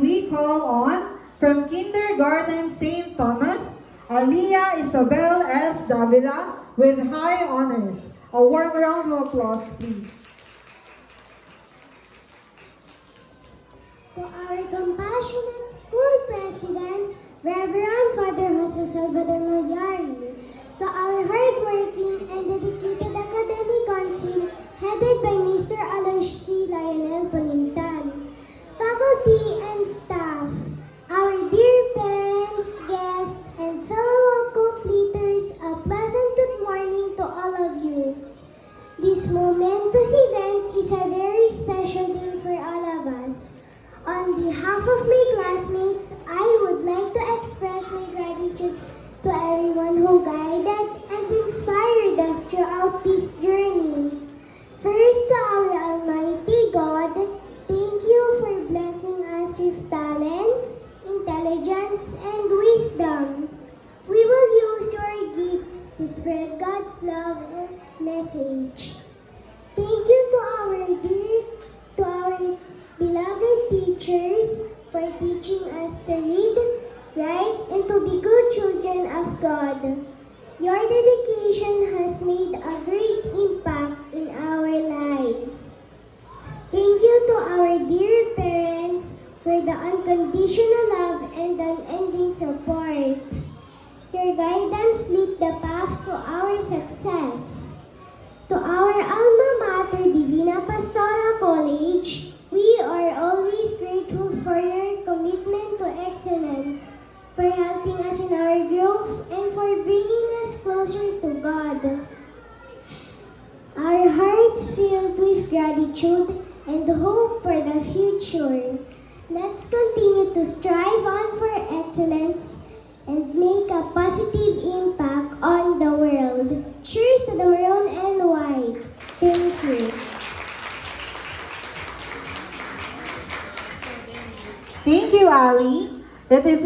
We call on from Kindergarten St. Thomas, Aliyah Isabel S. Davila with high honors. A warm round of applause, please. To our compassionate school president, Reverend Father Jose Salvador Malyari, to our hardworking and dedicated academic council headed by Mr. Aloysius C. Lionel Palintan, faculty and staff, our dear parents, guests, and fellow completers, a pleasant good morning to all of you. This momentous event is a very special day for all of us. On behalf of my classmates, I would like to express my gratitude to everyone who guided and inspired us throughout this journey. First, to our Almighty God, thank you for blessing us with talents, intelligence, and wisdom. We will use your gifts to spread God's love and message. Thank you to our beloved teachers for teaching us to read, write, and to be good children of God. Your dedication has made a great impact in our lives. Thank you to our dear parents for the unconditional love and unending support. Your guidance lit the path to our success. To our alma mater, Divina Pastoral College, we are always grateful for your commitment to excellence, for helping us in our growth, and for bringing us closer to God. Our hearts filled with gratitude and hope for the future. Let's continue to strive on for excellence and make a positive impact on the world. Cheers to the maroon and white. Thank you. Thank you, Ali. Let us